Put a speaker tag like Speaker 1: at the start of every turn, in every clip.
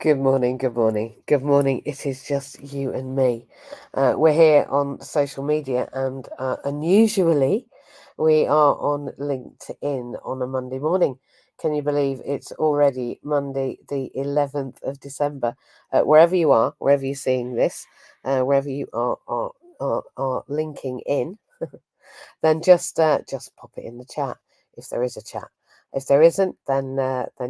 Speaker 1: Good morning, good morning, good morning. It is just you and me. We're here on social media, and unusually, we are on LinkedIn on a Monday morning. Can you believe it's already Monday, the 11th of December? Wherever you are, wherever you're seeing this, wherever you are linking in, then just pop it in the chat if there is a chat. If there isn't, then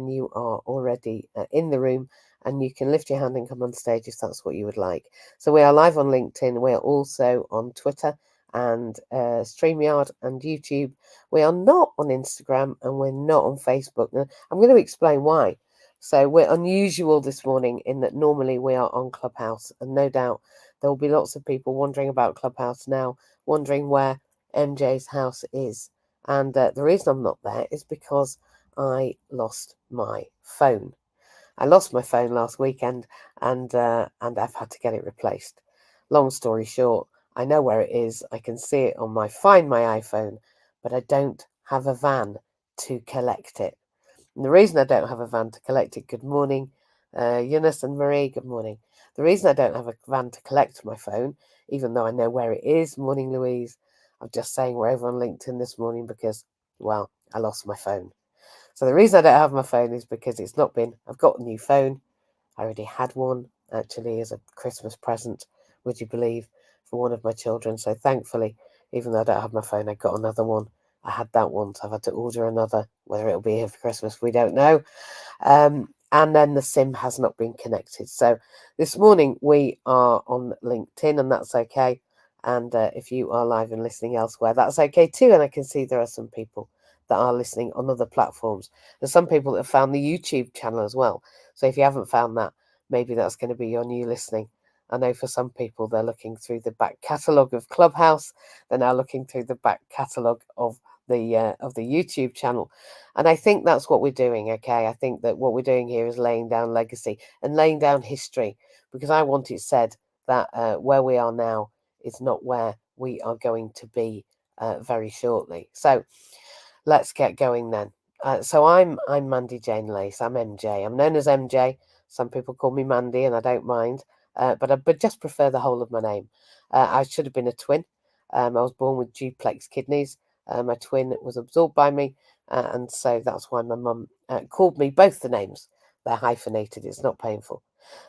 Speaker 1: you are already in the room, and you can lift your hand and come on stage if that's what you would like. So we are live on LinkedIn. We are also on Twitter and StreamYard and YouTube. We are not on Instagram, and we're not on Facebook. Now, I'm going to explain why. So we're unusual this morning in that normally we are on Clubhouse, and no doubt there will be lots of people wondering about Clubhouse now, wondering where MJ's house is. And the reason I'm not there is because I lost my phone. I lost my phone last weekend, and I've had to get it replaced. Long story short, I know where it is. I can see it on my Find My iPhone, but I don't have a van to collect it. And the reason I don't have a van to collect it, good morning, Eunice and Marie, good morning. The reason I don't have a van to collect my phone, even though I know where it is, morning Louise, I'm just saying we're over on LinkedIn this morning because, well, I lost my phone. So the reason I don't have my phone is because I've got a new phone. I already had one, actually, as a Christmas present, would you believe, for one of my children. So thankfully, even though I don't have my phone, I got another one. I had that one, so I've had to order another. Whether it'll be here for Christmas, we don't know. And then the SIM has not been connected. So this morning we are on LinkedIn, and that's okay. And if you are live and listening elsewhere, that's okay too. And I can see there are some people that are listening on other platforms. There's some people that have found the YouTube channel as well. So if you haven't found that, maybe that's going to be your new listening. I know for some people they're looking through the back catalogue of Clubhouse. They're now looking through the back catalogue of the YouTube channel. And I think that's what we're doing, okay? I think that what we're doing here is laying down legacy and laying down history, because I want it said that where we are now is not where we are going to be very shortly. So let's get going then. So I'm Mandy Jane Lace. I'm MJ. I'm known as MJ. Some people call me Mandy, and I don't mind. But I just prefer the whole of my name. I should have been a twin. I was born with duplex kidneys. My twin was absorbed by me, and so that's why my mum called me both the names. They're hyphenated. It's not painful.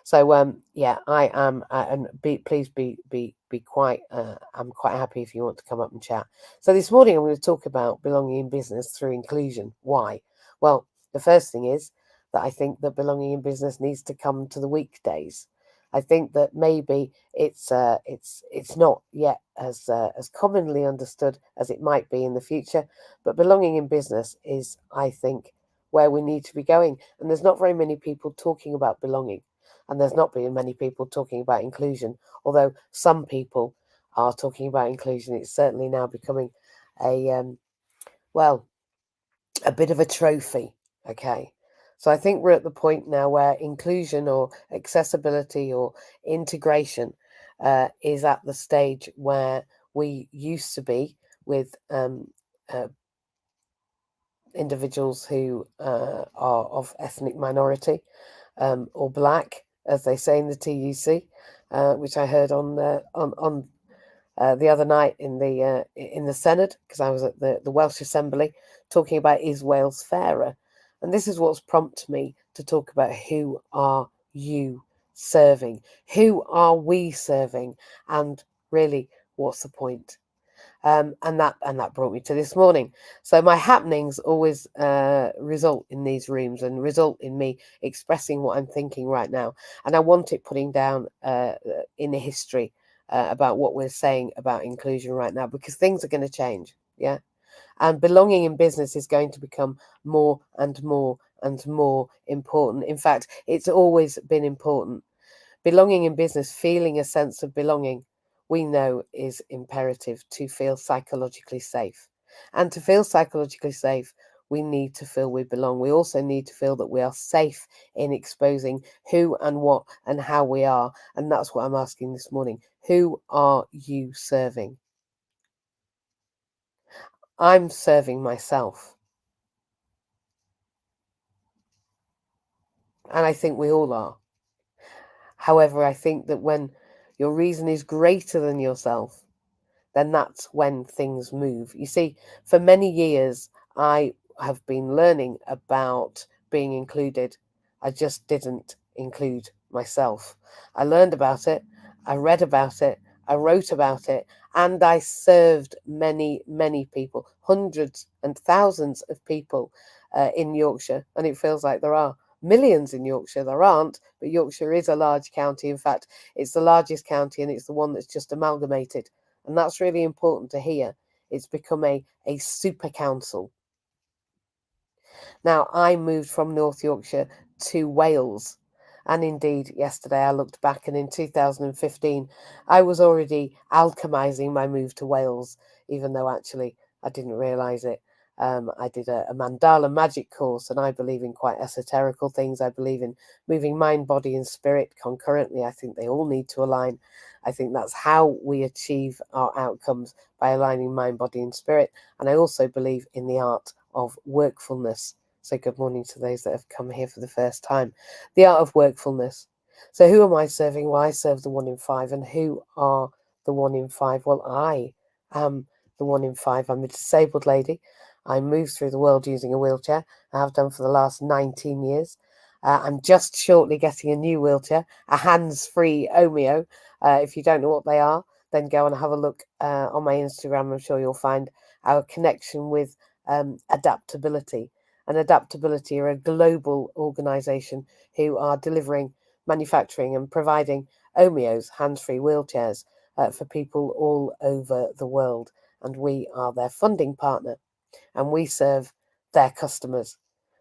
Speaker 1: So yeah, I am, and please be quite. I'm quite happy if you want to come up and chat. So this morning I'm going to talk about belonging in business through inclusion. Why? Well, the first thing is that I think that belonging in business needs to come to the weekdays. I think that maybe it's not yet as commonly understood as it might be in the future, but belonging in business is, I think, where we need to be going. And there's not very many people talking about belonging, and there's not been many people talking about inclusion. Although some people are talking about inclusion, it's certainly now becoming a well, a bit of a trophy. Okay. So I think we're at the point now where inclusion or accessibility or integration is at the stage where we used to be with uh, individuals who are of ethnic minority or black, as they say in the TUC, which I heard on the other night in the Senate, because I was at the Welsh Assembly talking about is Wales fairer, and this is what's prompted me to talk about who are you serving, who are we serving, and really what's the point. And that brought me to this morning. So my happenings always result in these rooms and result in me expressing what I'm thinking right now, and I want it putting down in history about what we're saying about inclusion right now, because things are going to change. Yeah. And belonging in business is going to become more and more and more important. In fact, it's always been important. Belonging in business, feeling a sense of belonging, we know is imperative to feel psychologically safe. And to feel psychologically safe, we need to feel we belong. We also need to feel that we are safe in exposing who and what and how we are. And that's what I'm asking this morning. Who are you serving? I'm serving myself. And I think we all are. However, I think that when your reason is greater than yourself, then that's when things move. You see, for many years, I have been learning about being included. I just didn't include myself. I learned about it, I read about it, I wrote about it, and I served many, many people, hundreds and thousands of people in Yorkshire. And it feels like there are millions in Yorkshire. There aren't, but Yorkshire is a large county. In fact, it's the largest county and it's the one that's just amalgamated. And that's really important to hear. It's become a super council. Now, I moved from North Yorkshire to Wales. And indeed, yesterday I looked back, and in 2015, I was already alchemizing my move to Wales, even though actually I didn't realize it. I did a mandala magic course, and I believe in quite esoterical things. I believe in moving mind, body, and spirit concurrently. I think they all need to align. I think that's how we achieve our outcomes, by aligning mind, body, and spirit. And I also believe in the art of workfulness. So good morning to those that have come here for the first time. The art of workfulness. So who am I serving? Well, I serve the 1 in 5. And who are the 1 in 5? Well, I am the 1 in 5. I'm a disabled lady. I move through the world using a wheelchair. I have done for the last 19 years. I'm just shortly getting a new wheelchair, a hands-free Omeo. If you don't know what they are, then go and have a look on my Instagram. I'm sure you'll find our connection with adaptability. And Adaptability are a global organisation who are delivering, manufacturing and providing Omeos, hands-free wheelchairs, for people all over the world. And we are their funding partner, and we serve their customers.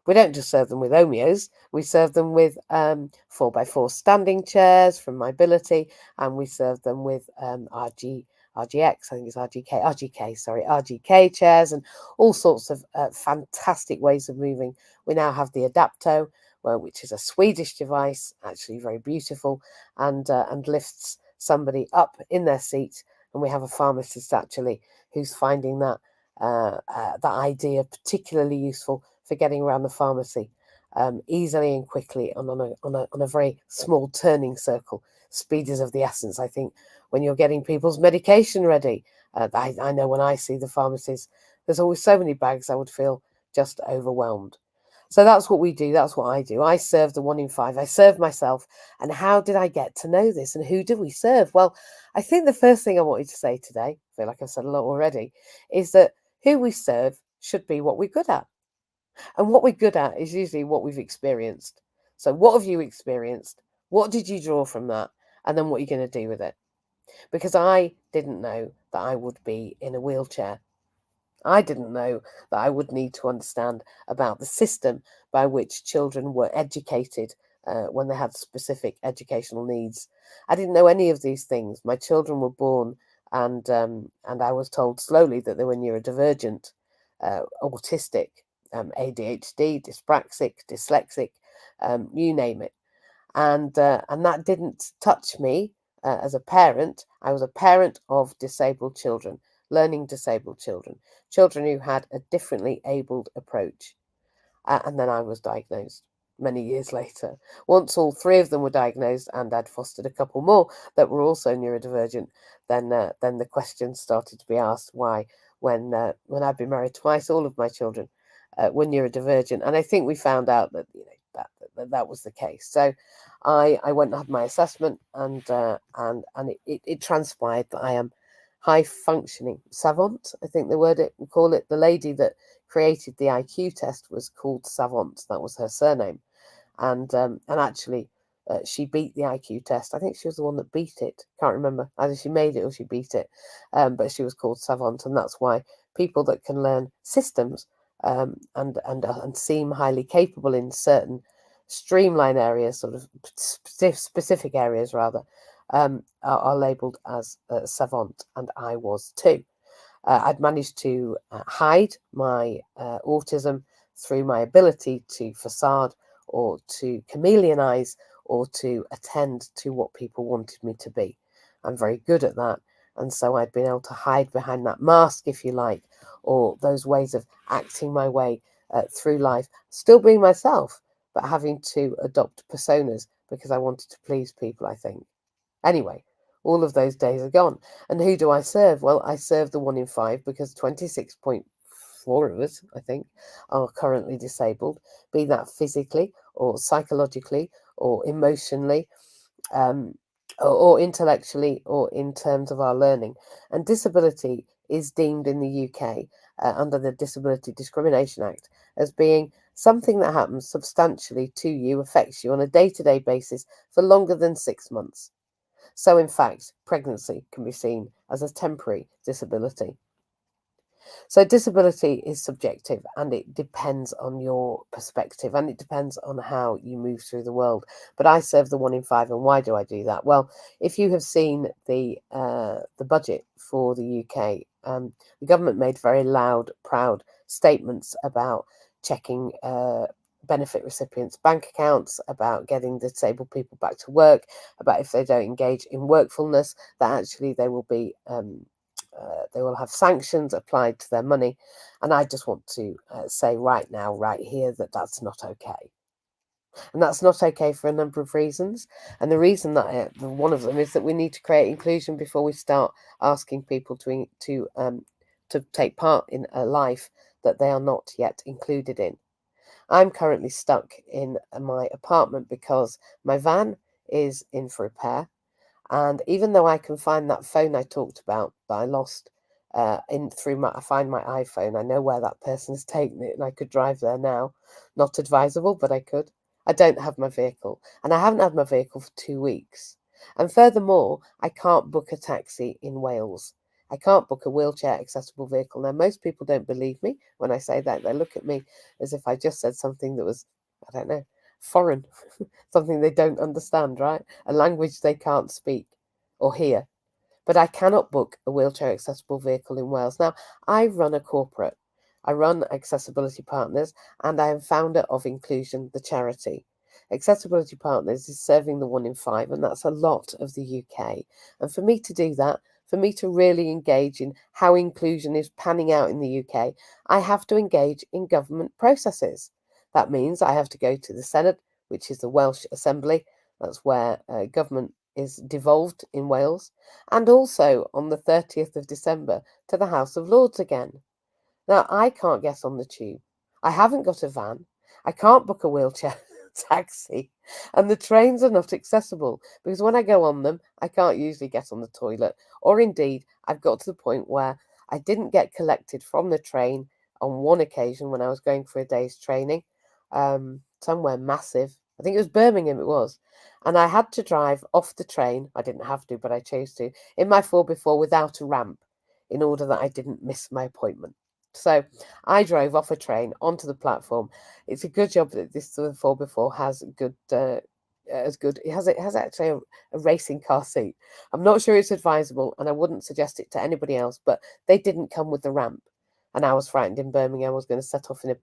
Speaker 1: We don't just serve them with Omeos, we serve them with 4x4 standing chairs from Mobility, and we serve them with RGX, I think it's RGK chairs, and all sorts of fantastic ways of moving. We now have the Adapto, which is a Swedish device, actually very beautiful, and lifts somebody up in their seat. And we have a pharmacist actually who's finding that idea particularly useful for getting around the pharmacy easily and quickly, and on a very small turning circle. Speed is of the essence, I think, when you're getting people's medication ready. I know when I see the pharmacies, there's always so many bags, I would feel just overwhelmed. So that's what we do. That's what I do. I serve the 1 in 5. I serve myself. And how did I get to know this? And who do we serve? Well, I think the first thing I wanted to say today, I feel like I've said a lot already, is that who we serve should be what we're good at. And what we're good at is usually what we've experienced. So what have you experienced? What did you draw from that? And then what are you going to do with it? Because I didn't know that I would be in a wheelchair. I didn't know that I would need to understand about the system by which children were educated when they had specific educational needs. I didn't know any of these things. My children were born, and I was told slowly that they were neurodivergent, autistic, ADHD, dyspraxic, dyslexic, you name it. And that didn't touch me as a parent. I was a parent of disabled children, learning disabled children, children who had a differently abled approach. And then I was diagnosed many years later. Once all 3 of them were diagnosed, and I'd fostered a couple more that were also neurodivergent, then the question started to be asked why, when I'd been married twice, all of my children were neurodivergent. And I think we found out that that was the case. So I went and had my assessment, and it transpired that I am high functioning savant. I think we call it. The lady that created the IQ test was called Savant. That was her surname, and actually she beat the IQ test. I think she was the one that beat it. Can't remember, either she made it or she beat it, but she was called Savant, and that's why people that can learn systems and seem highly capable in certain streamline areas, sort of specific areas rather, are labelled as savant, and I was too. I'd managed to hide my autism through my ability to facade, or to chameleonize, or to attend to what people wanted me to be. I'm very good at that. And so I'd been able to hide behind that mask, if you like, or those ways of acting my way through life, still being myself, but having to adopt personas because I wanted to please people, I think. Anyway, all of those days are gone. And who do I serve? Well, I serve the 1 in 5 because 26.4 of us, I think, are currently disabled, be that physically or psychologically or emotionally, or intellectually, or in terms of our learning. And disability is deemed in the UK under the Disability Discrimination Act as being something that happens substantially to you, affects you on a day-to-day basis for longer than 6 months. So, in fact, pregnancy can be seen as a temporary disability. So disability is subjective, and it depends on your perspective, and it depends on how you move through the world. But I serve the 1 in 5, and why do I do that? Well, if you have seen the budget for the UK, the government made very loud, proud statements about checking benefit recipients' bank accounts, about getting disabled people back to work, about if they don't engage in workfulness, that actually they will be they will have sanctions applied to their money. And I just want to say right now, right here, that that's not okay. And that's not okay for a number of reasons. And the reason that one of them is that we need to create inclusion before we start asking people to take part in a life that they are not yet included in. I'm currently stuck in my apartment because my van is in for repair. And even though I can find that phone I talked about that I lost I find my iPhone, I know where that person's taken it, and I could drive there now. Not advisable, but I could. I don't have my vehicle, and I haven't had my vehicle for 2 weeks. And furthermore, I can't book a taxi in Wales. I can't book a wheelchair accessible vehicle. Now, most people don't believe me when I say that. They look at me as if I just said something that was, I don't know, foreign, something they don't understand, right? A language they can't speak or hear. But I cannot book a wheelchair accessible vehicle in Wales. Now, I run a corporate. I run Accessibility Partners, and I am founder of inclUSion, the charity. Accessibility Partners is serving the 1 in 5, and that's a lot of the UK. And for me to do that, for me to really engage in how inclusion is panning out in the UK, I have to engage in government processes. That means I have to go to the Senate, which is the Welsh Assembly. That's where government is devolved in Wales, and also on the 30th of December to the House of Lords again. Now, I can't get on the tube. I haven't got a van. I can't book a wheelchair taxi, and the trains are not accessible because when I go on them, I can't usually get on the toilet, or indeed, I've got to the point where I didn't get collected from the train on one occasion when I was going for a day's training, somewhere massive. I think it was Birmingham, it was. And I had to drive off the train. I didn't have to, but I chose to, in my 4x4 without a ramp in order that I didn't miss my appointment. So I drove off a train onto the platform. It's a good job that this 4x4 has good, it has actually a racing car seat. I'm not sure it's advisable, and I wouldn't suggest it to anybody else, but they didn't come with the ramp. And I was frightened in Birmingham. I was going to set off in a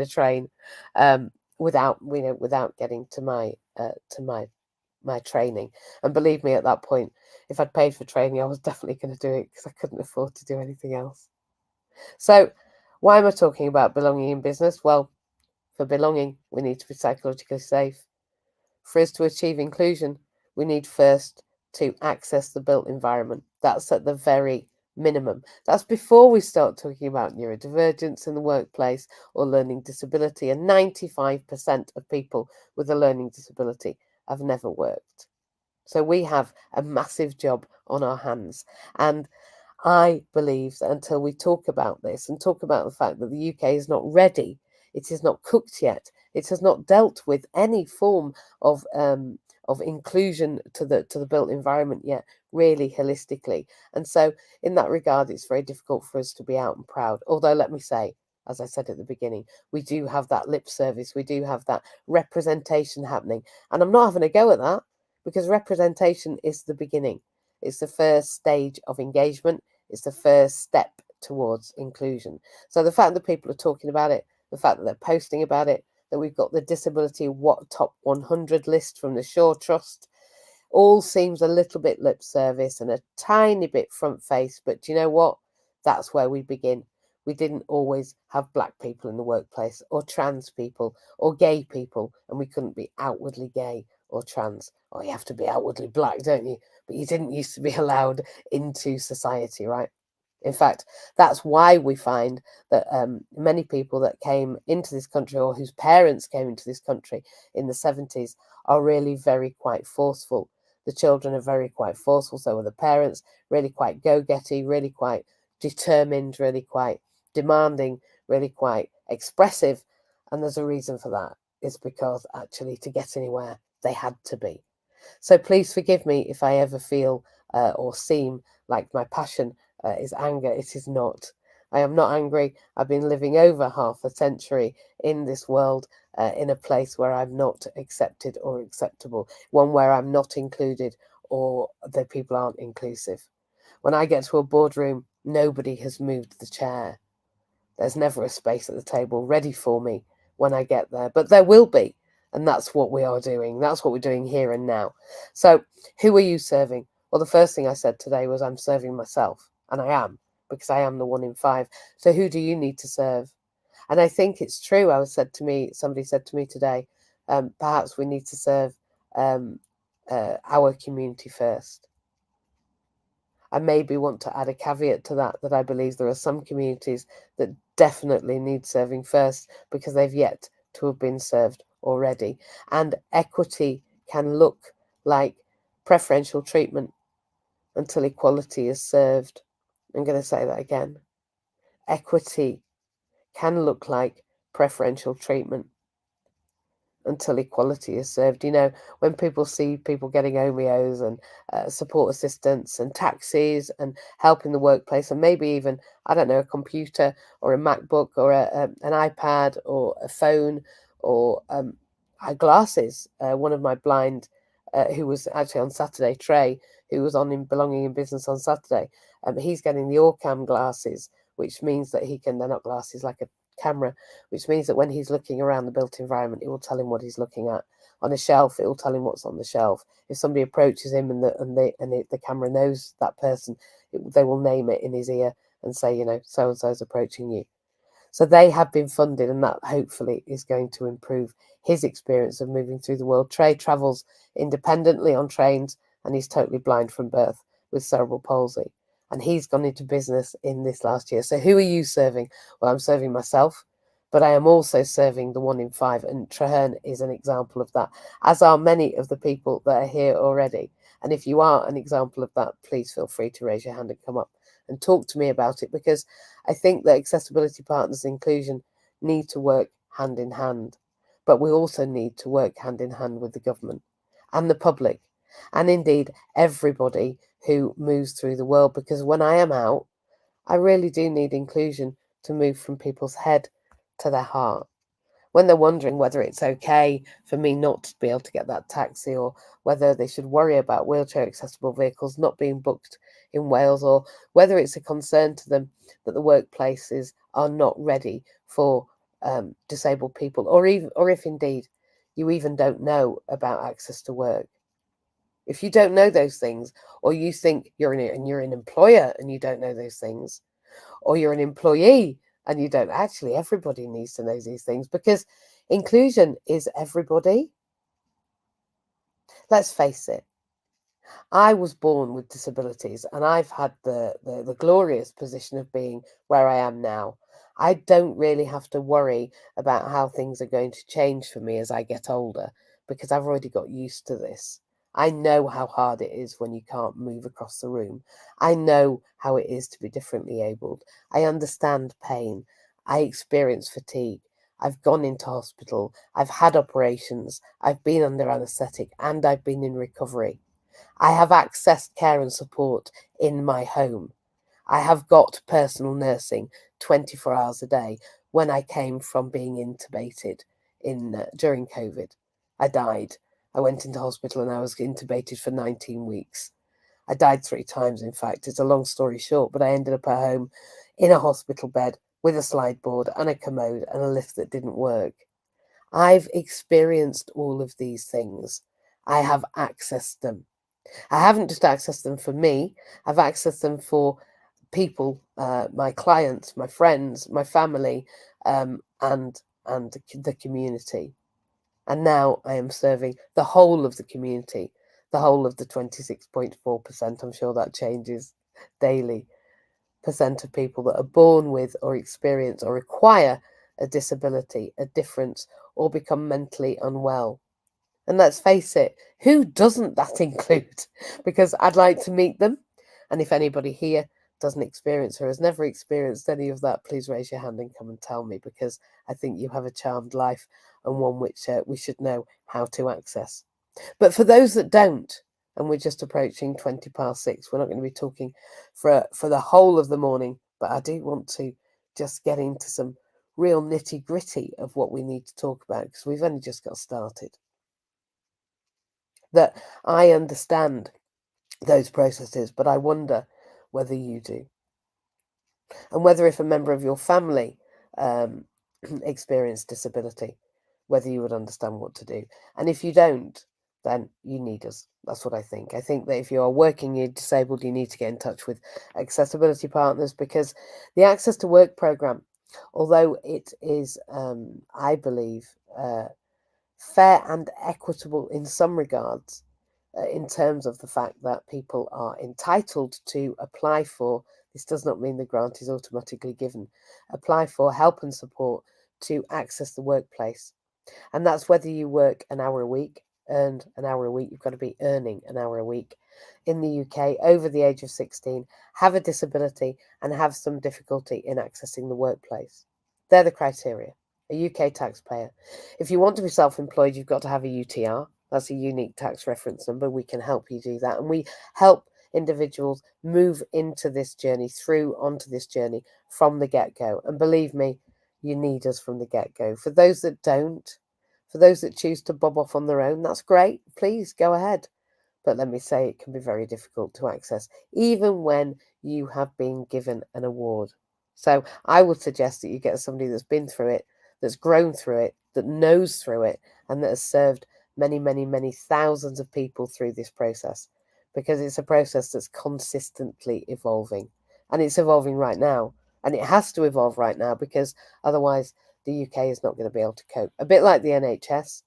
Speaker 1: train, without getting to my training. And believe me, at that point, if I'd paid for training, I was definitely going to do it because I couldn't afford to do anything else. So why am I talking about belonging in business? Well, for belonging, we need to be psychologically safe. For us to achieve inclusion, we need first to access the built environment. That's at the very minimum. That's before we start talking about neurodivergence in the workplace or learning disability. And 95% of people with a learning disability have never worked. So we have a massive job on our hands. And I believe that until we talk about this and talk about the fact that the UK is not ready, it is not cooked yet, it has not dealt with any form of inclusion to the built environment yet, really holistically. And so, in that regard, it's very difficult for us to be out and proud. Although, let me say, as I said at the beginning, we do have that lip service, we do have that representation happening, and I'm not having a go at that because representation is the beginning. It's the first stage of engagement. It's the first step towards inclusion. So the fact that people are talking about it, the fact that they're posting about it, that we've got the disability top 100 list from the Shaw Trust, all seems a little bit lip service and a tiny bit front face. But do you know what? That's where we begin. we didn't always have black people in the workplace, or trans people, or gay people, and we couldn't be outwardly gay or trans. Or you have to be outwardly black, don't you? But you didn't used to be allowed into society, right? In fact, that's why we find that many people that came into this country, or whose parents came into this country in the 70s, are really very quite forceful. The children are very quite forceful, so are the parents, really quite go-getty, really quite determined, really quite demanding, really quite expressive. And there's a reason for that. It's because actually to get anywhere, they had to be. So please forgive me if I ever feel or seem like my passion is anger. It is not. I am not angry. I've been living over half a century in this world, in a place where I'm not accepted or acceptable, one where I'm not included or the people aren't inclusive. When I get to a boardroom, nobody has moved the chair. There's never a space at the table ready for me when I get there, but there will be. And that's what we are doing. That's what we're doing here and now. So who are you serving? Well, the first thing I said today was I'm serving myself, and I am, because I am the 1 in 5. So who do you need to serve? And I think it's true. Somebody said to me today, perhaps we need to serve our community first. I maybe want to add a caveat to that I believe there are some communities that definitely need serving first because they've yet to have been served already. And equity can look like preferential treatment until equality is served. I'm going to say that again. Equity can look like preferential treatment until equality is served. You know, when people see people getting OMEOs and support assistance and taxis and help in the workplace, and maybe even, I don't know, a computer or a MacBook or an iPad or a phone or glasses. One of my blind, who was actually on Saturday, Trey, who was on in Belonging in Business on Saturday, he's getting the Orcam glasses, which means that he can, they're not glasses, like a camera, which means that when he's looking around the built environment, it will tell him what he's looking at. On a shelf, it will tell him what's on the shelf. If somebody approaches him and the camera knows that person, they will name it in his ear and say, you know, so and so is approaching you. So they have been funded, and that hopefully is going to improve his experience of moving through the world. Trey travels independently on trains, and he's totally blind from birth with cerebral palsy. And he's gone into business in this last year. So who are you serving? Well, I'm serving myself, but I am also serving the 1 in 5. And Traherne is an example of that, as are many of the people that are here already. And if you are an example of that, please feel free to raise your hand and come up and talk to me about it, because I think that accessibility partners inclusion need to work hand in hand, but we also need to work hand in hand with the government and the public, and indeed everybody who moves through the world, because when I am out, I really do need inclusion to move from people's head to their heart. When they're wondering whether it's okay for me not to be able to get that taxi, or whether they should worry about wheelchair accessible vehicles not being booked in Wales, or whether it's a concern to them that the workplaces are not ready for disabled people, or if indeed you even don't know about access to work. If you don't know those things, or you think you're an employer and you don't know those things, or you're an employee and you don't, actually, everybody needs to know these things, because inclusion is everybody. Let's face it. I was born with disabilities, and I've had the glorious position of being where I am now. I don't really have to worry about how things are going to change for me as I get older, because I've already got used to this. I know how hard it is when you can't move across the room. I know how it is to be differently abled. I understand pain. I experience fatigue. I've gone into hospital. I've had operations. I've been under anaesthetic, and I've been in recovery. I have accessed care and support in my home. I have got personal nursing 24 hours a day. When I came from being intubated during COVID, I died. I went into hospital and I was intubated for 19 weeks. I died 3 times, in fact. It's a long story short, but I ended up at home in a hospital bed with a slide board and a commode and a lift that didn't work. I've experienced all of these things. I have accessed them. I haven't just accessed them for me, I've accessed them for people, my clients, my friends, my family, and the community. And now I am serving the whole of the community, the whole of the 26.4%. I'm sure that changes daily. Percent of people that are born with or experience or require a disability, a difference, or become mentally unwell. And let's face it, who doesn't that include? Because I'd like to meet them. And if anybody here doesn't experience or has never experienced any of that, please raise your hand and come and tell me, because I think you have a charmed life and one which we should know how to access. But for those that don't, and we're just approaching 20 past 6, we're not going to be talking for the whole of the morning, but I do want to just get into some real nitty gritty of what we need to talk about, because we've only just got started. That I understand those processes, but I wonder whether you do. And whether, if a member of your family experienced disability, whether you would understand what to do. And if you don't, then you need us. That's what I think. I think that if you are working, you're disabled, you need to get in touch with accessibility partners, because the Access to Work programme, although it is, I believe, fair and equitable in some regards, in terms of the fact that people are entitled to apply for, this does not mean the grant is automatically given, apply for help and support to access the workplace. And that's whether you work an hour a week, earned an hour a week, you've got to be earning an hour a week in the UK, over the age of 16, have a disability, and have some difficulty in accessing the workplace. They're the criteria. A UK taxpayer. If you want to be self-employed, you've got to have a UTR. That's a unique tax reference number. We can help you do that. And we help individuals move into this journey, onto this journey from the get-go. And believe me, you need us from the get-go. For those that don't, for those that choose to bob off on their own, that's great. Please go ahead. But let me say, it can be very difficult to access, even when you have been given an award. So I would suggest that you get somebody that's been through it, that's grown through it, that knows through it, and that has served many, many, many thousands of people through this process, because it's a process that's consistently evolving. And it's evolving right now. And it has to evolve right now, because otherwise the UK is not going to be able to cope. A bit like the NHS,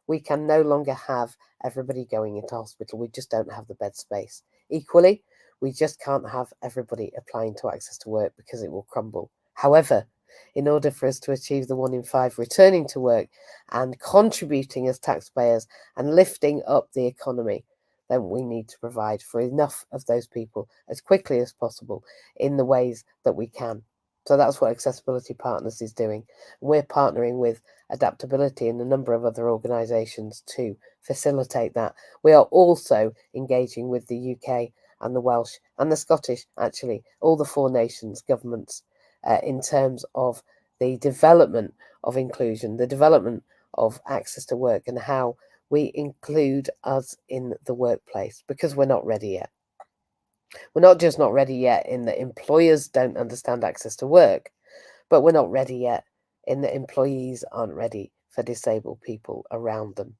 Speaker 1: we can no longer have everybody going into hospital. We just don't have the bed space. Equally, we just can't have everybody applying to access to work, because it will crumble. However, in order for us to achieve the 1 in 5 returning to work and contributing as taxpayers and lifting up the economy, then we need to provide for enough of those people as quickly as possible in the ways that we can. So that's what Accessibility Partners is doing. We're partnering with Adaptability and a number of other organisations to facilitate that. We are also engaging with the UK and the Welsh and the Scottish, actually, all the 4 nations governments, in terms of the development of inclusion, the development of access to work, and how we include us in the workplace, because we're not ready yet. We're not just not ready yet in that employers don't understand access to work, but we're not ready yet in that employees aren't ready for disabled people around them.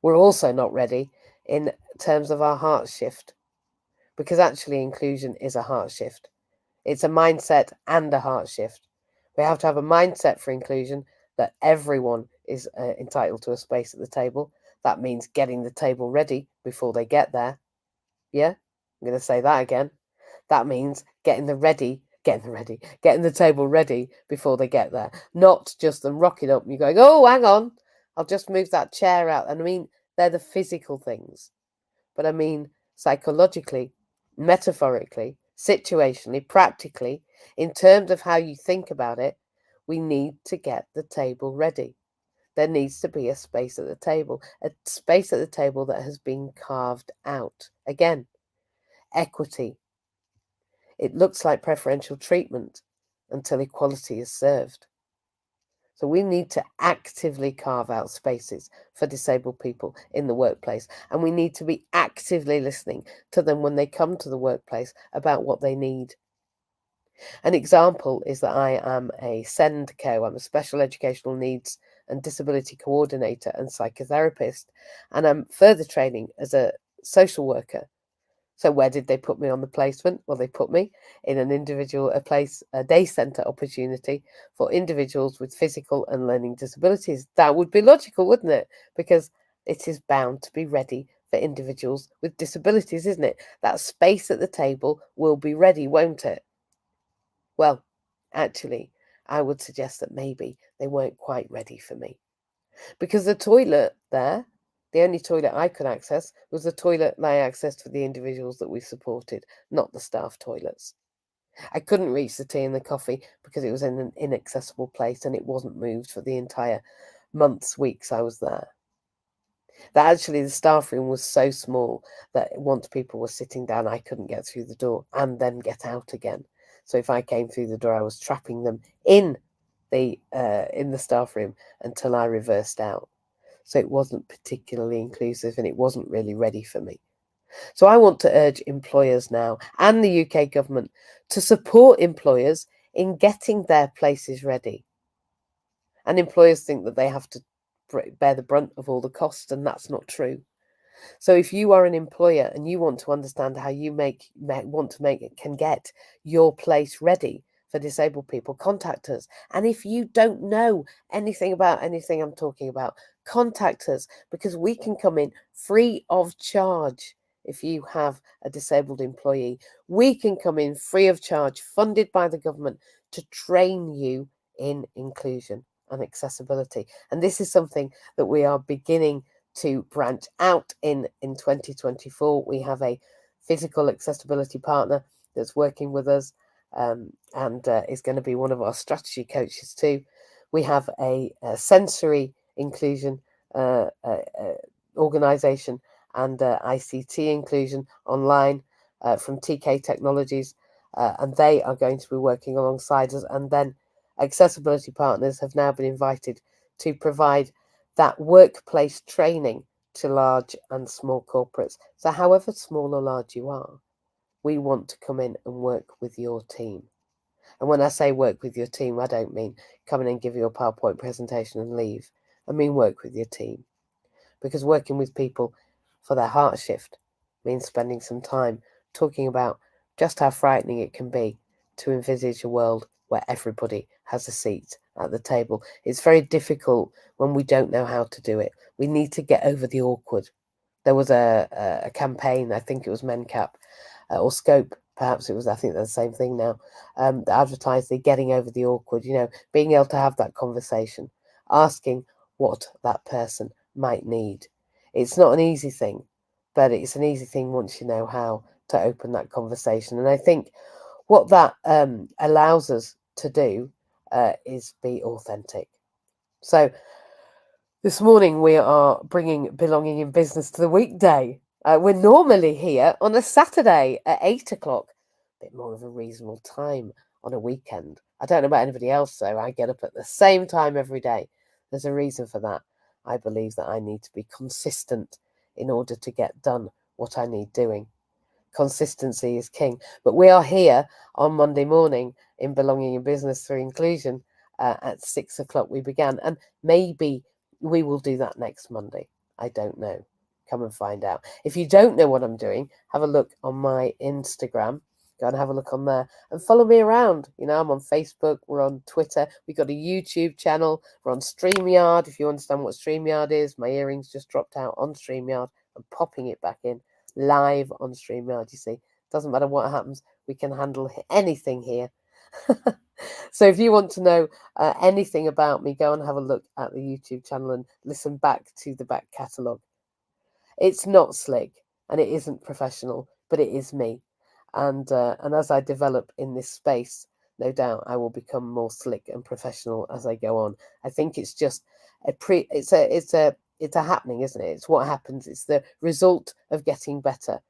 Speaker 1: We're also not ready in terms of our heart shift, because actually inclusion is a heart shift. It's a mindset and a heart shift. We have to have a mindset for inclusion that everyone is entitled to a space at the table. That means getting the table ready before they get there. Yeah, I'm going to say that again. That means getting the table ready before they get there. Not just them rocking up and you're going, oh, hang on, I'll just move that chair out. And I mean, they're the physical things. But I mean, psychologically, metaphorically, situationally, practically, in terms of how you think about it, we need to get the table ready. There needs to be a space at the table that has been carved out. Again, equity. It looks like preferential treatment until equality is served. So we need to actively carve out spaces for disabled people in the workplace. And we need to be actively listening to them when they come to the workplace about what they need. An example is that I am a SEND-co. I'm a Special Educational Needs and Disability Coordinator and Psychotherapist. And I'm further training as a social worker. So where did they put me on the placement? Well, they put me in a day centre opportunity for individuals with physical and learning disabilities. That would be logical, wouldn't it? Because it is bound to be ready for individuals with disabilities, isn't it? That space at the table will be ready, won't it? Well, actually, I would suggest that maybe they weren't quite ready for me. Because the toilet there, the only toilet I could access was the toilet I accessed for the individuals that we supported, not the staff toilets. I couldn't reach the tea and the coffee because it was in an inaccessible place and it wasn't moved for the entire weeks I was there. That actually the staff room was so small that once people were sitting down, I couldn't get through the door and then get out again. So if I came through the door, I was trapping them in the staff room until I reversed out. So it wasn't particularly inclusive and it wasn't really ready for me. So I want to urge employers now and the UK government to support employers in getting their places ready. And employers think that they have to bear the brunt of all the costs, and that's not true. So if you are an employer and you want to understand how you can get your place ready for disabled people, contact us. And if you don't know anything about anything I'm talking about, contact us, because we can come in free of charge. If you have a disabled employee, we can come in free of charge, funded by the government, to train you in inclusion and accessibility. And this is something that we are beginning to branch out in 2024. We have a physical accessibility partner that's working with us, and is going to be one of our strategy coaches too. We have a sensory inclusion organisation and ICT inclusion online from TK Technologies, and they are going to be working alongside us. And then accessibility partners have now been invited to provide that workplace training to large and small corporates. So however small or large you are, we want to come in and work with your team. And when I say work with your team, I don't mean come in and give you a PowerPoint presentation and leave. I mean work with your team. Because working with people for their heart shift means spending some time talking about just how frightening it can be to envisage a world where everybody has a seat at the table. It's very difficult when we don't know how to do it. We need to get over the awkward. There was a campaign, I think it was MenCap or Scope, perhaps it was, I think they're the same thing now, that advertised the getting over the awkward, being able to have that conversation, asking what that person might need. It's not an easy thing, but it's an easy thing once you know how to open that conversation. And I think what that allows us to do is be authentic. So this morning we are bringing Belonging in Business to the weekday. We're normally here on a Saturday at 8 o'clock, a bit more of a reasonable time on a weekend. I don't know about anybody else though, I get up at the same time every day. There's a reason for that. I believe that I need to be consistent in order to get done what I need doing. Consistency is king. But we are here on Monday morning in Belonging in Business through Inclusion at 6 o'clock we began. And maybe we will do that next Monday. I don't know. Come and find out. If you don't know what I'm doing, have a look on my Instagram. Go and have a look on there and follow me around. I'm on Facebook. We're on Twitter. We've got a YouTube channel. We're on StreamYard. If you understand what StreamYard is, my earrings just dropped out on StreamYard. I'm popping it back in live on StreamYard. You see, doesn't matter what happens. We can handle anything here. So if you want to know anything about me, go and have a look at the YouTube channel and listen back to the back catalogue. It's not slick and it isn't professional, but it is me. And as I develop in this space, no doubt I will become more slick and professional as I go on. I think it's just it's a happening, isn't it? It's what happens. It's the result of getting better.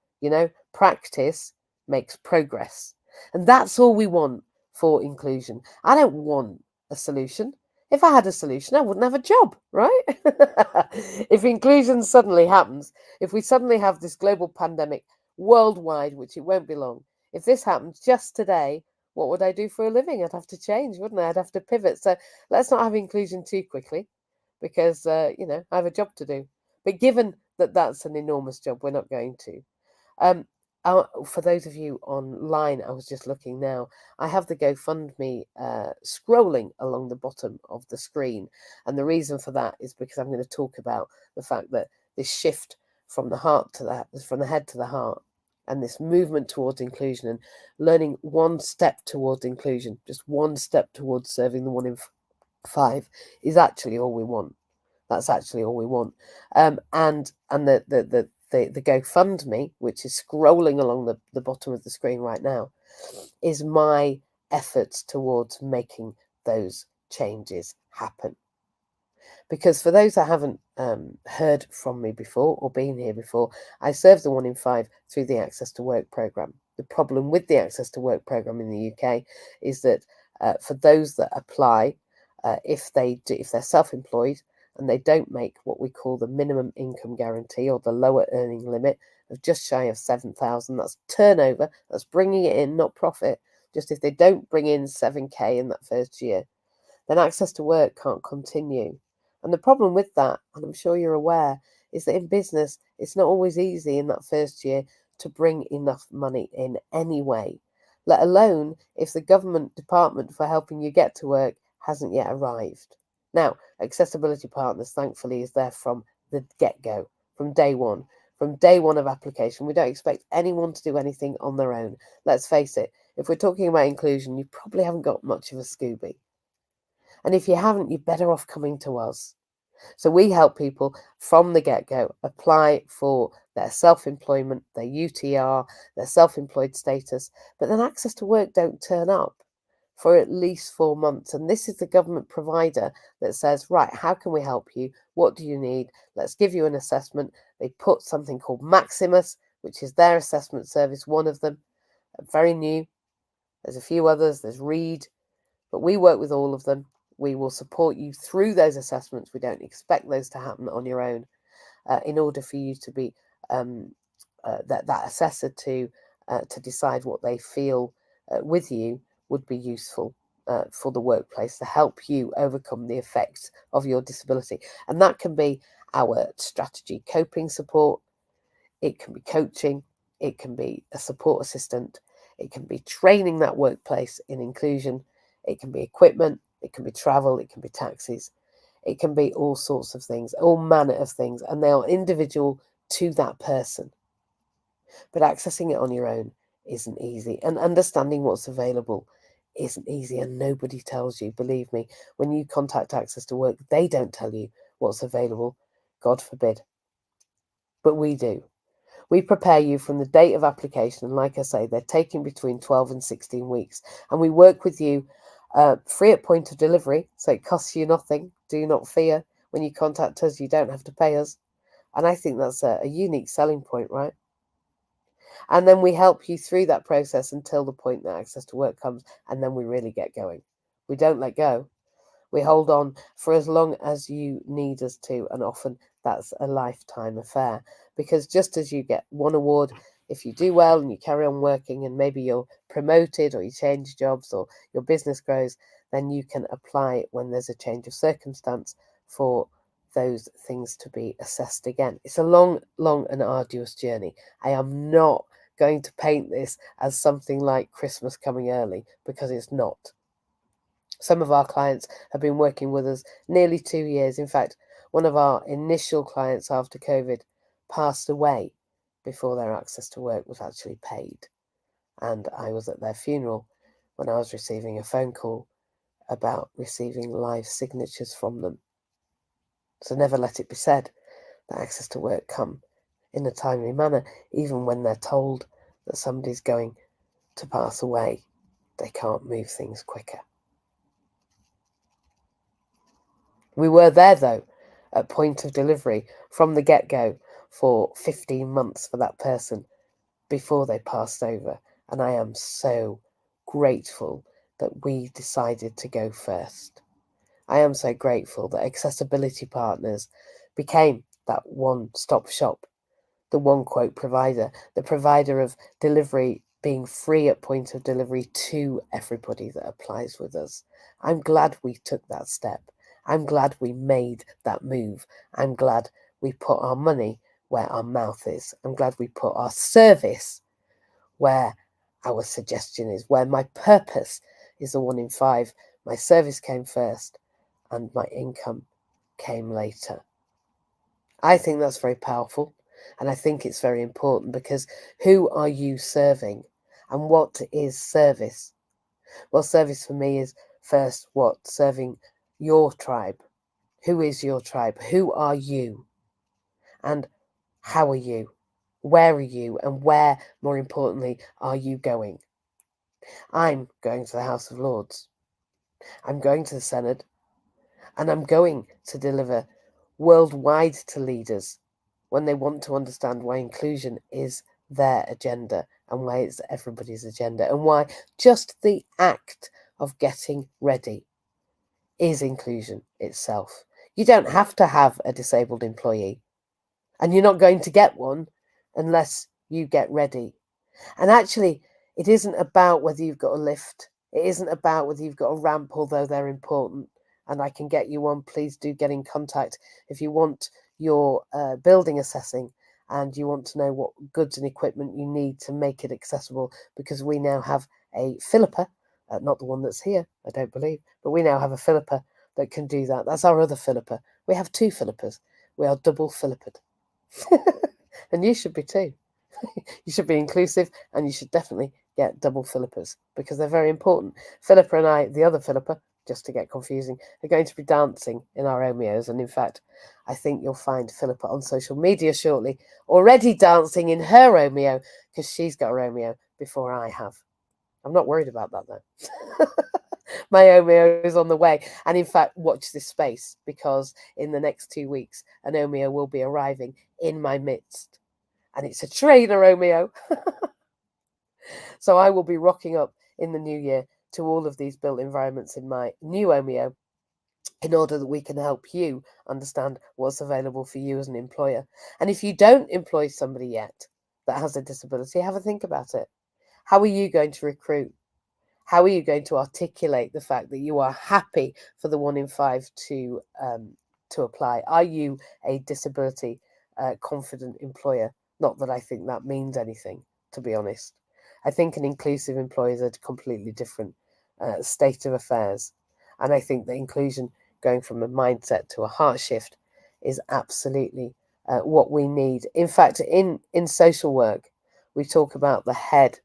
Speaker 1: Practice makes progress. And that's all we want for inclusion. I don't want a solution. If I had a solution, I wouldn't have a job, right? If inclusion suddenly happens, if we suddenly have this global pandemic worldwide, which it won't be long, if this happens just today, what would I do for a living? I'd have to change, wouldn't I? I'd have to pivot. So let's not have inclusion too quickly because, I have a job to do. But given that that's an enormous job, we're not going to. For those of you online, I was just looking now, I have the GoFundMe scrolling along the bottom of the screen. And the reason for that is because I'm going to talk about the fact that this shift from the head to the heart, and this movement towards inclusion and learning one step towards inclusion, just one step towards serving the 1 in 5, is actually all we want. That's actually all we want. And the GoFundMe, which is scrolling along the bottom of the screen right now, is my efforts towards making those changes happen. Because for those that haven't heard from me before or been here before, I serve the 1 in 5 through the Access to Work programme. The problem with the Access to Work programme in the UK is that for those that apply, if they're self-employed and they don't make what we call the minimum income guarantee, or the lower earning limit of just shy of 7,000, that's turnover, that's bringing it in, not profit. Just if they don't bring in 7k in that first year, then Access to Work can't continue. And the problem with that, and I'm sure you're aware, is that in business, it's not always easy in that first year to bring enough money in anyway, let alone if the government department for helping you get to work hasn't yet arrived. Now, Accessibility Partners, thankfully, is there from the get-go, from day one. From day one of application, we don't expect anyone to do anything on their own. Let's face it, if we're talking about inclusion, you probably haven't got much of a Scooby. And if you haven't, you're better off coming to us. So we help people from the get-go apply for their self-employment, their UTR, their self-employed status, but then Access to Work don't turn up for at least 4 months. And this is the government provider that says, right, how can we help you? What do you need? Let's give you an assessment. They put something called Maximus, which is their assessment service, one of them, very new. There's a few others, there's Reed, but we work with all of them. We will support you through those assessments. We don't expect those to happen on your own in order for you to be that assessor to decide what they feel with you would be useful for the workplace to help you overcome the effects of your disability. And that can be our strategy coping support. It can be coaching. It can be a support assistant. It can be training that workplace in inclusion. It can be equipment. It can be travel. It can be taxis. It can be all sorts of things, all manner of things, and they are individual to that person. But accessing it on your own isn't easy, and understanding what's available isn't easy, and nobody tells you. Believe me, when you contact Access to Work, they don't tell you what's available. God forbid. But we do. We prepare you from the date of application, and like I say, they're taking between 12 and 16 weeks. And we work with you free at point of delivery, so it costs you nothing. Do not fear. When you contact us, you don't have to pay us. And I think that's a unique selling point, right? And then we help you through that process until the point that Access to Work comes, and then we really get going. We don't let go. We hold on for as long as you need us to, and often that's a lifetime affair. Because just as you get one award, if you do well and you carry on working and maybe you're promoted or you change jobs or your business grows, then you can apply when there's a change of circumstance for those things to be assessed again. It's a long, long and arduous journey. I am not going to paint this as something like Christmas coming early, because it's not. Some of our clients have been working with us nearly 2 years. In fact, one of our initial clients after COVID passed away before their Access to Work was actually paid. And I was at their funeral when I was receiving a phone call about receiving live signatures from them. So never let it be said that Access to Work come in a timely manner, even when they're told that somebody's going to pass away. They can't move things quicker. We were there, though, at point of delivery from the get-go for 15 months for that person before they passed over. And I am so grateful that we decided to go first. I am so grateful that Accessibility Partners became that one-stop shop, the one quote provider, the provider of delivery being free at point of delivery to everybody that applies with us. I'm glad we took that step. I'm glad we made that move. I'm glad we put our money where our mouth is. I'm glad we put our service where our suggestion is, where my purpose is the 1 in 5. My service came first and my income came later. I think that's very powerful, and I think it's very important, because who are you serving and what is service? Well, service for me is first what? Serving your tribe. Who is your tribe? Who are you? And how are you? Where are you? And where, more importantly, are you going? I'm going to the House of Lords. I'm going to the Senate, and I'm going to deliver worldwide to leaders when they want to understand why inclusion is their agenda and why it's everybody's agenda, and why just the act of getting ready is inclusion itself. You don't have to have a disabled employee, and you're not going to get one unless you get ready. And actually, it isn't about whether you've got a lift. It isn't about whether you've got a ramp, although they're important. And I can get you one. Please do get in contact if you want your building assessing and you want to know what goods and equipment you need to make it accessible, because we now have a Philipper, not the one that's here, I don't believe, but we now have a Philipper that can do that. That's our other Philipper. We have 2 Philippers. We are double Philippered. And you should be too. You should be inclusive, and you should definitely get double Philippers, because they're very important. Philippa and I, the other Philippa, just to get confusing, are going to be dancing in our Romeos. And in fact, I think you'll find Philippa on social media shortly, already dancing in her Romeo, because she's got a Romeo before I have. I'm not worried about that though. My Romeo is on the way. And in fact, watch this space, because in the next 2 weeks, an Romeo will be arriving in my midst. And it's a trainer Romeo. So I will be rocking up in the new year to all of these built environments in my new Omeo, in order that we can help you understand what's available for you as an employer. And if you don't employ somebody yet that has a disability, have a think about it. How are you going to recruit? How are you going to articulate the fact that you are happy for the 1 in 5 to apply? Are you a disability confident employer? Not that I think that means anything, to be honest. I think an inclusive employer is a completely different state of affairs. And I think that inclusion, going from a mindset to a heart shift, is absolutely what we need. In fact, in social work, we talk about the head,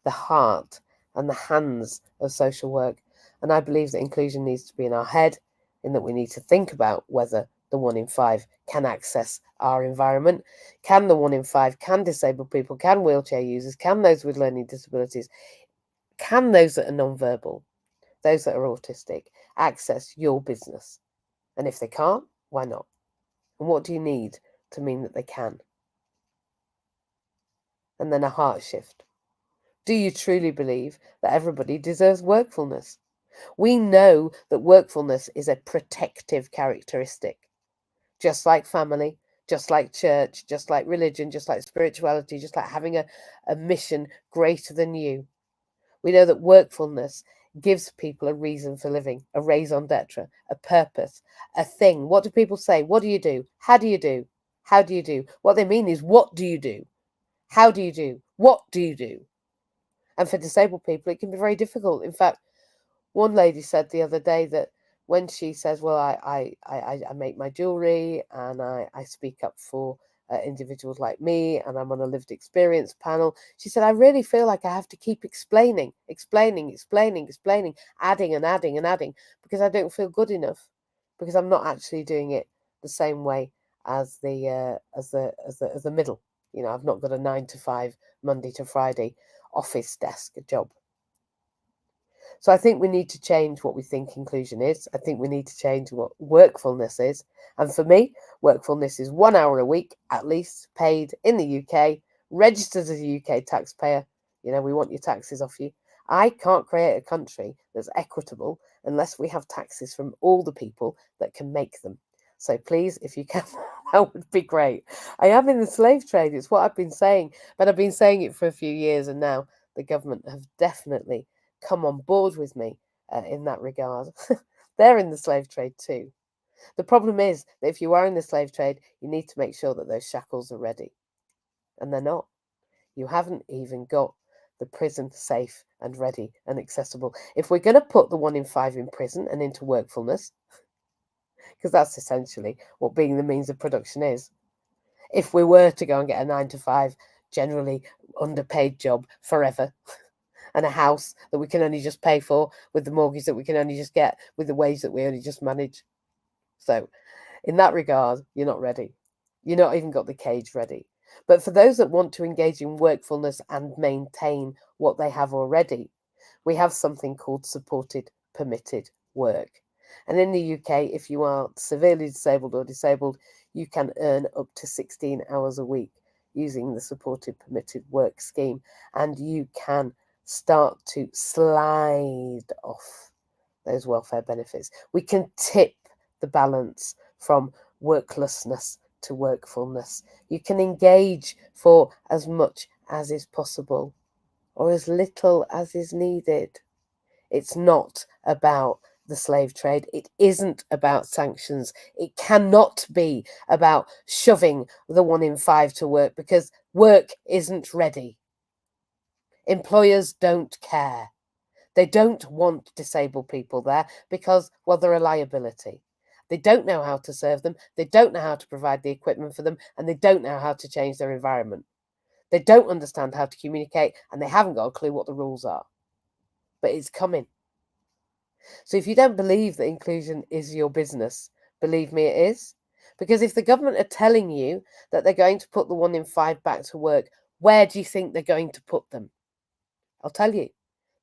Speaker 1: the heart, and the hands of social work. And I believe that inclusion needs to be in our head, in that we need to think about whether the 1 in 5 can access our environment. Can the 1 in 5, can disabled people, can wheelchair users, can those with learning disabilities, can those that are non-verbal, those that are autistic, access your business? And if they can't, why not? And what do you need to mean that they can? And then a heart shift. Do you truly believe that everybody deserves workfulness? We know that workfulness is a protective characteristic, just like family, just like church, just like religion, just like spirituality, just like having a mission greater than you. We know that workfulness gives people a reason for living, a raison d'etre, a purpose, a thing. What do people say? What do you do? How do you do? How do you do? What they mean is, what do you do? How do you do? What do you do? And for disabled people, it can be very difficult. In fact, one lady said the other day that when she says, well, I make my jewellery and I speak up for individuals like me, and I'm on a lived experience panel, she said, I really feel like I have to keep explaining, adding and adding and adding, because I don't feel good enough, because I'm not actually doing it the same way as the middle. You know, I've not got a 9 to 5, Monday to Friday office desk job. So I think we need to change what we think inclusion is. I think we need to change what workfulness is. And for me, workfulness is 1 hour a week, at least, paid in the UK, registered as a UK taxpayer. You know, we want your taxes off you. I can't create a country that's equitable unless we have taxes from all the people that can make them. So please, if you can, that would be great. I am in the slave trade. It's what I've been saying, but I've been saying it for a few years, and now the government have definitely come on board with me in that regard. They're in the slave trade too. The problem is that if you are in the slave trade, you need to make sure that those shackles are ready. And they're not. You haven't even got the prison safe and ready and accessible. If we're going to put the 1 in 5 in prison and into workfulness, because that's essentially what being the means of production is. If we were to go and get a 9 to 5, generally underpaid job forever, and a house that we can only just pay for with the mortgage that we can only just get with the wage that we only just manage. So in that regard, you're not ready. You're not even got the cage ready. But for those that want to engage in workfulness and maintain what they have already, we have something called supported permitted work. And in the UK, if you are severely disabled or disabled, you can earn up to 16 hours a week using the supported permitted work scheme, and you can start to slide off those welfare benefits. We can tip the balance from worklessness to workfulness. You can engage for as much as is possible or as little as is needed. It's not about the slave trade. It isn't about sanctions. It cannot be about shoving the 1 in 5 to work, because work isn't ready. Employers don't care. They don't want disabled people there because, well, they're a liability. They don't know how to serve them. They don't know how to provide the equipment for them, and they don't know how to change their environment. They don't understand how to communicate, and they haven't got a clue what the rules are. But it's coming. So if you don't believe that inclusion is your business, believe me, it is. Because if the government are telling you that they're going to put the 1 in 5 back to work, where do you think they're going to put them? I'll tell you.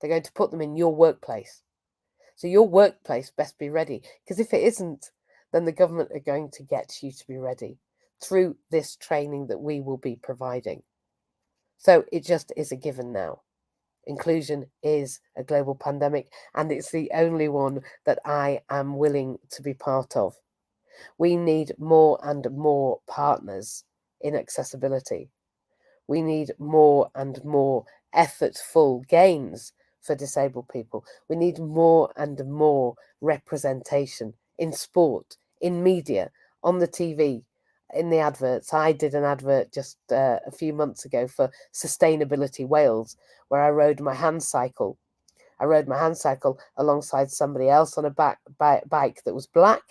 Speaker 1: They're going to put them in your workplace. So your workplace best be ready. Because if it isn't, then the government are going to get you to be ready through this training that we will be providing. So it just is a given now. Inclusion is a global pandemic, and it's the only one that I am willing to be part of. We need more and more partners in accessibility. We need more and more effortful gains for disabled people. We need more and more representation in sport, in media, on the TV, in the adverts. I did an advert just a few months ago for Sustainability Wales, where I rode my hand cycle. I rode my hand cycle alongside somebody else on a bike that was black,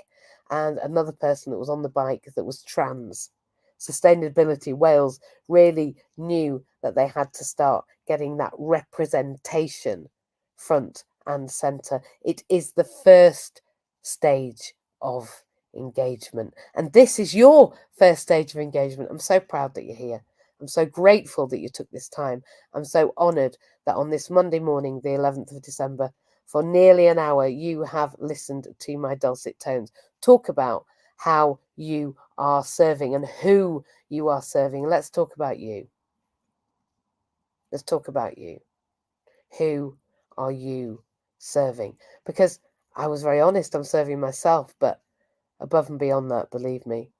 Speaker 1: and another person that was on the bike that was trans. Sustainability Wales really knew that they had to start getting that representation front and centre. It is the first stage of engagement. And this is your first stage of engagement. I'm so proud that you're here. I'm so grateful that you took this time. I'm so honoured that on this Monday morning, the 11th of December, for nearly an hour, you have listened to my dulcet tones talk about how you are serving and who you are serving. Let's talk about you. Let's talk about you. Who are you serving? Because I was very honest, I'm serving myself, but above and beyond that, believe me,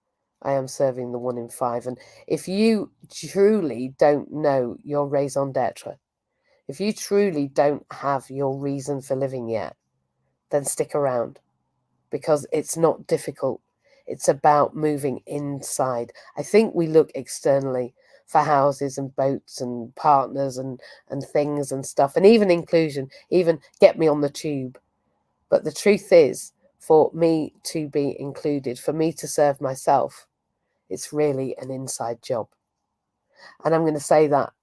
Speaker 1: I am serving the 1 in 5. And if you truly don't know your raison d'etre, if you truly don't have your reason for living yet, then stick around, because it's not difficult. It's about moving inside. I think we look externally for houses and boats and partners and things and stuff, and even inclusion, even get me on the tube. But the truth is, for me to be included, for me to serve myself, it's really an inside job. And I'm going to say that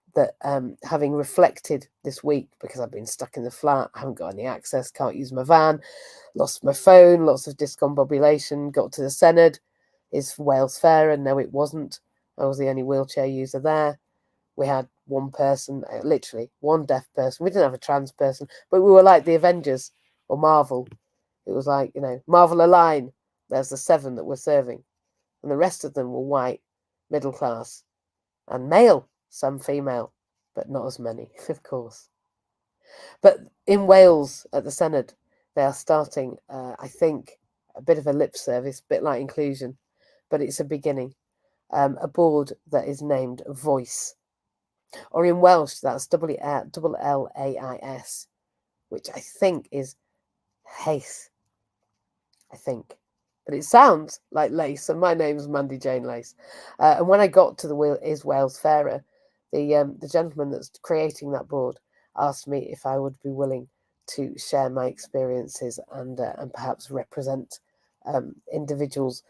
Speaker 1: having reflected this week, because I've been stuck in the flat, I haven't got any access, can't use my van, lost my phone, lots of discombobulation, got to the Senedd. Is Wales fairer? No, it wasn't. I was the only wheelchair user there. We had one person, literally one deaf person. We didn't have a trans person, but we were like the Avengers or Marvel. It was like, Marvel Align. There's the 7 that we're serving. And the rest of them were white, middle class, and male, some female, but not as many, of course. But in Wales, at the Senedd, they are starting, I think, a bit of a lip service, a bit like inclusion, but it's a beginning. A board that is named Voice. Or in Welsh, that's L-A-I-S, which I think is Hace, I think. But it sounds like Lace, and my name's Mandy Jane Lace. And when I got to the Is Wales Fairer, the gentleman that's creating that board asked me if I would be willing to share my experiences and perhaps represent individuals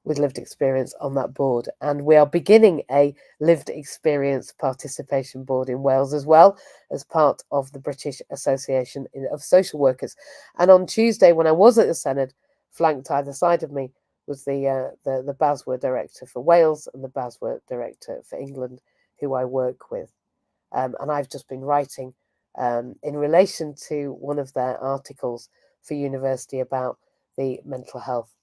Speaker 1: with lived experience on that board. And we are beginning a lived experience participation board in Wales as well, as part of the British Association of Social Workers. And on Tuesday, when I was at the Senedd, flanked either side of me was the BASWA director for Wales and the BASWA director for England, who I work with. And I've just been writing in relation to one of their articles for university about the mental health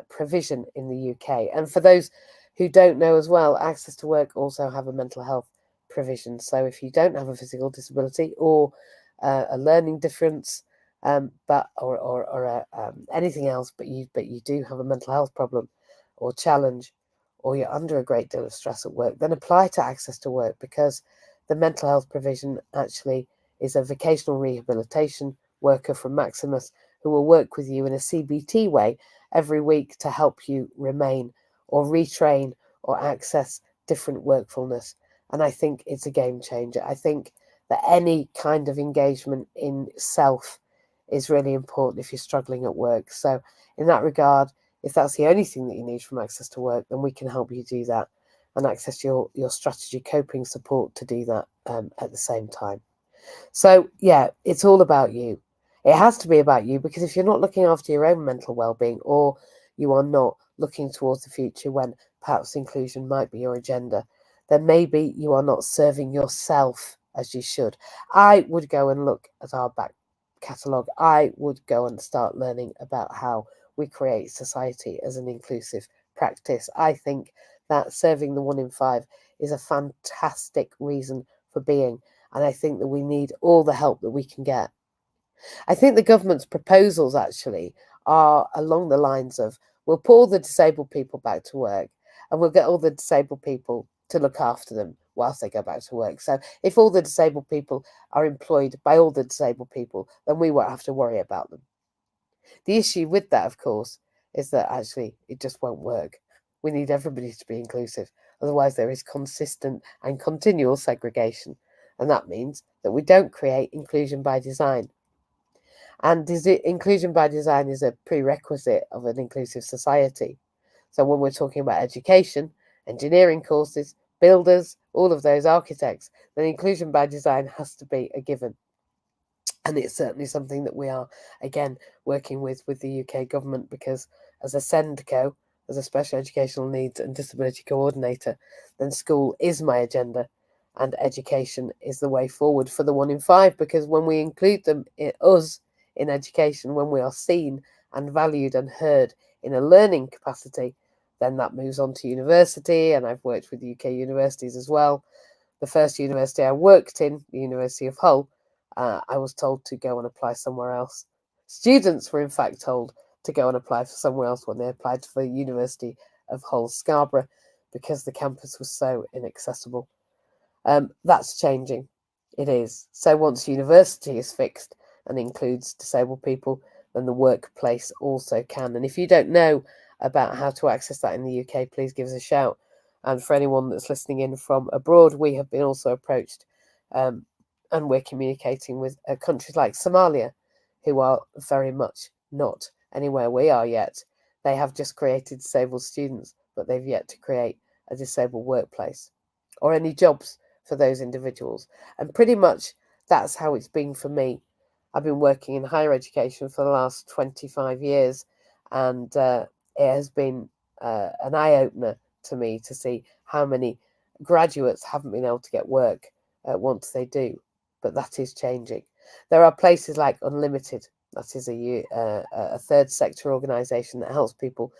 Speaker 1: provision in the UK. And for those who don't know as well, Access to Work also have a mental health provision. So if you don't have a physical disability or a learning difference, or anything else, but you do have a mental health problem or challenge, or you're under a great deal of stress at work, then apply to Access to Work, because the mental health provision actually is a vocational rehabilitation worker from Maximus who will work with you in a CBT way every week to help you remain or retrain or access different workfulness. And I think it's a game changer. I think that any kind of engagement in self is really important if you're struggling at work. So in that regard, if that's the only thing that you need from Access to Work, then we can help you do that and access your strategy coping support to do that at the same time. So yeah, it's all about you. It has to be about you, because if you're not looking after your own mental well-being, or you are not looking towards the future when perhaps inclusion might be your agenda, then maybe you are not serving yourself as you should. I would go and look at our back catalogue. I would go and start learning about how we create society as an inclusive practice. I think that serving the 1 in 5 is a fantastic reason for being. And I think that we need all the help that we can get. I think the government's proposals actually are along the lines of, we'll put all the disabled people back to work and we'll get all the disabled people to look after them whilst they go back to work. So if all the disabled people are employed by all the disabled people, then we won't have to worry about them. The issue with that, of course, is that actually it just won't work. We need everybody to be inclusive. Otherwise, there is consistent and continual segregation. And that means that we don't create inclusion by design. And inclusion by design is a prerequisite of an inclusive society. So when we're talking about education, engineering courses, builders, all of those architects, then inclusion by design has to be a given. And it's certainly something that we are, again, working with the UK government, because as a SENDCO, as a Special Educational Needs and Disability Coordinator, then school is my agenda and education is the way forward for the 1 in 5, because when we include them, us, in education, when we are seen and valued and heard in a learning capacity, then that moves on to university. And I've worked with UK universities as well. The first university I worked in, the University of Hull, I was told to go and apply somewhere else. Students were in fact told to go and apply for somewhere else when they applied for the University of Hull Scarborough, because the campus was so inaccessible. That's changing. It is. So once university is fixed and includes disabled people, then the workplace also can. And if you don't know about how to access that in the UK, please give us a shout. And for anyone that's listening in from abroad, we have been also approached, and we're communicating with countries like Somalia, who are very much not anywhere we are yet. They have just created disabled students, but they've yet to create a disabled workplace or any jobs for those individuals. And pretty much that's how it's been for me. I've been working in higher education for the last 25 years, and it has been an eye-opener to me to see how many graduates haven't been able to get work once they do. But that is changing. There are places like Unlimited, that is a third sector organisation that helps people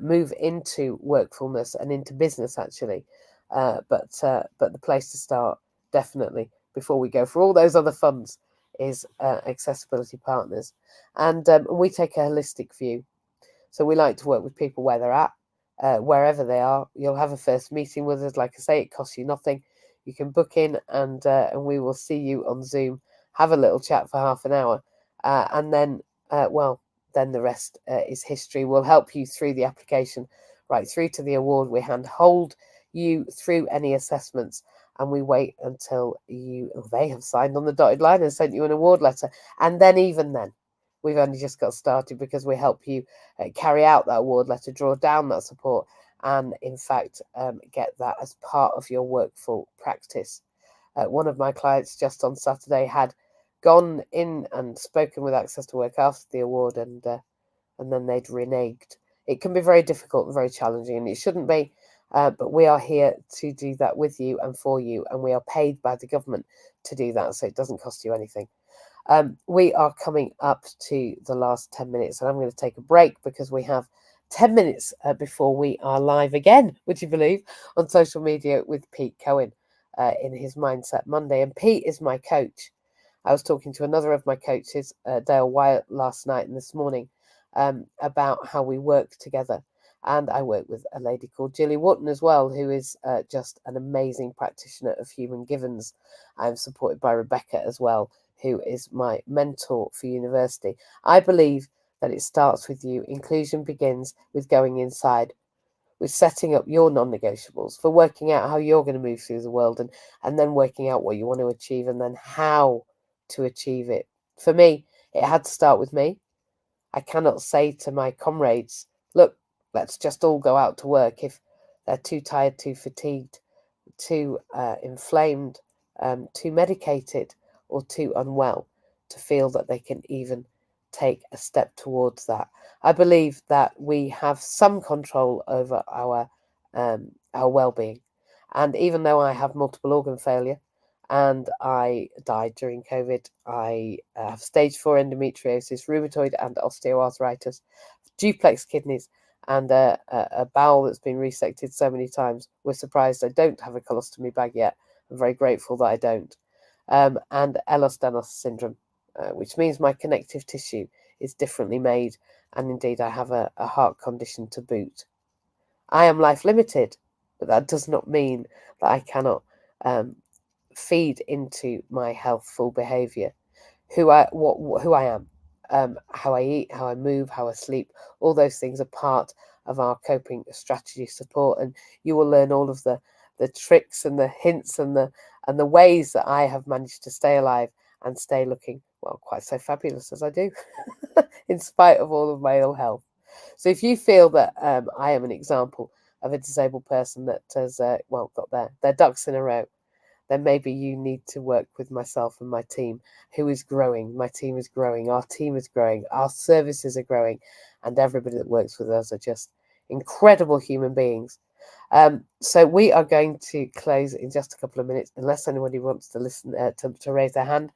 Speaker 1: move into workfulness and into business, actually. But the place to start, definitely, before we go for all those other funds, is Accessibility Partners. And we take a holistic view. So we like to work with people where they're at, wherever they are. You'll have a first meeting with us. Like I say, it costs you nothing. You can book in, and we will see you on Zoom, have a little chat for half an hour, and then, then the rest is history. We'll help you through the application, right through to the award. We hand hold you through any assessments, and we wait until they have signed on the dotted line and sent you an award letter. And then even then, we've only just got started because we help you carry out that award letter, draw down that support, and in fact get that as part of your workful practice. One of my clients just on Saturday had gone in and spoken with Access to Work after the award, and then they'd reneged. It can be very difficult and very challenging, and it shouldn't be, but we are here to do that with you and for you, and we are paid by the government to do that, so it doesn't cost you anything. We are coming up to the last 10 minutes, and I'm going to take a break because we have 10 minutes before we are live again, would you believe, on social media with Pete Cohen in his Mindset Monday. And Pete is my coach. I was talking to another of my coaches, Dale Wyatt, last night and this morning about how we work together. And I work with a lady called Jilly Wotton as well, who is just an amazing practitioner of human givens. I'm supported by Rebecca as well, who is my mentor for university. I believe that it starts with you. Inclusion begins with going inside, with setting up your non-negotiables, for working out how you're going to move through the world, and then working out what you want to achieve and then how to achieve it. For me, it had to start with me. I cannot say to my comrades, look, let's just all go out to work if they're too tired, too fatigued, too inflamed, too medicated, or too unwell to feel that they can even take a step towards that. I believe that we have some control over our well-being. And even though I have multiple organ failure and I died during COVID, I have stage 4 endometriosis, rheumatoid and osteoarthritis, duplex kidneys, and a bowel that's been resected so many times. We're surprised I don't have a colostomy bag yet. I'm very grateful that I don't. And Ehlers-Danlos syndrome, which means my connective tissue is differently made, and indeed I have a heart condition to boot. I am life limited, but that does not mean that I cannot feed into my healthful behaviour, who I am, how I eat, how I move, how I sleep. All those things are part of our coping strategy support, and you will learn all of the tricks and the hints and the ways that I have managed to stay alive and stay looking, well, quite so fabulous as I do, in spite of all of my ill health. So if you feel that I am an example of a disabled person that has, got their ducks in a row, then maybe you need to work with myself and my team, who is growing. My team is growing. Our team is growing. Our services are growing. And everybody that works with us are just incredible human beings. So we are going to close in just a couple of minutes, unless anybody wants to listen to raise their hand.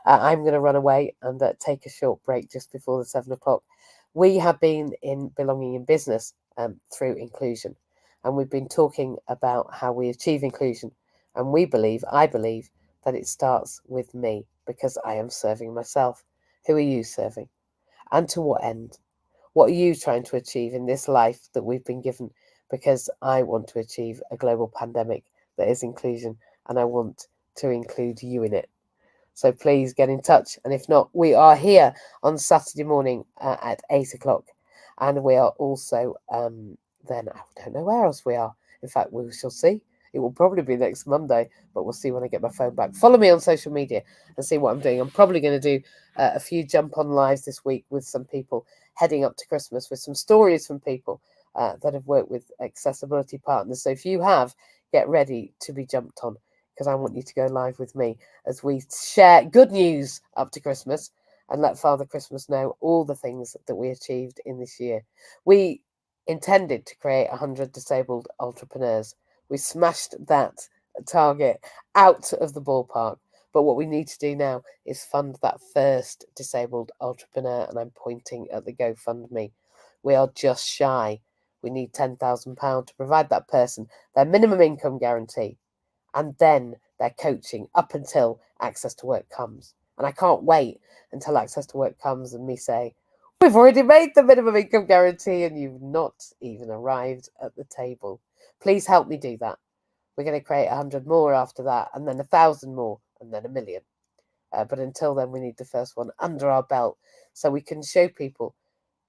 Speaker 1: I'm going to run away and take a short break just before the 7 o'clock. We have been in Belonging in Business through inclusion, and we've been talking about how we achieve inclusion. And I believe that it starts with me, because I am serving myself. Who are you serving? And to what end? What are you trying to achieve in this life that we've been given? Because I want to achieve a global pandemic that is inclusion, and I want to include you in it. So please get in touch. And if not, we are here on Saturday morning at 8 o'clock. And we are also, then I don't know where else we are. In fact, we shall see. It will probably be next Monday, but we'll see when I get my phone back. Follow me on social media and see what I'm doing. I'm probably going to do a few jump on lives this week with some people heading up to Christmas, with some stories from people that have worked with accessibility partners. So if you have, get ready to be jumped on, because I want you to go live with me as we share good news up to Christmas and let Father Christmas know all the things that we achieved in this year. We intended to create 100 disabled entrepreneurs. We smashed that target out of the ballpark. But what we need to do now is fund that first disabled entrepreneur, and I'm pointing at the GoFundMe. We are just shy. We need £10,000 to provide that person their minimum income guarantee, and then their coaching up until Access to Work comes. And I can't wait until Access to Work comes and me say, we've already made the minimum income guarantee and you've not even arrived at the table. Please help me do that. We're going to create 100 more after that, and then 1,000 more, and then 1 million. But until then, we need the first one under our belt so we can show people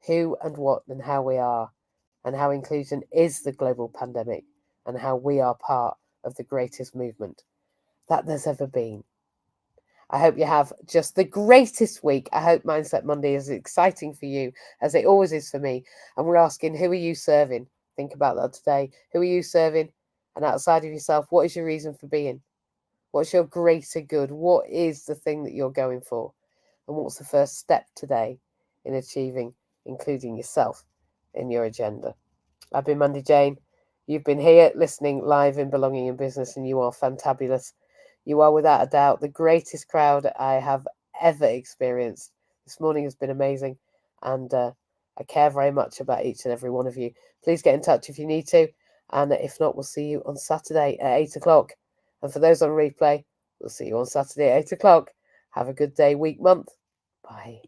Speaker 1: who and what and how we are, and how inclusion is the global pandemic, and how we are part of the greatest movement that there's ever been. I hope you have just the greatest week. I hope Mindset Monday is exciting for you, as it always is for me. And we're asking, who are you serving? Think about that today. Who are you serving? And outside of yourself, what is your reason for being? What's your greater good? What is the thing that you're going for? And what's the first step today in achieving, including yourself in your agenda? I've been Mandy Jane. You've been here listening live in Belonging in Business, and you are fantabulous. You are without a doubt the greatest crowd I have ever experienced. This morning has been amazing, and I care very much about each and every one of you. Please get in touch if you need to, and if not, we'll see you on Saturday at 8 o'clock. And for those on replay, we'll see you on Saturday at 8 o'clock. Have a good day, week, month. Bye.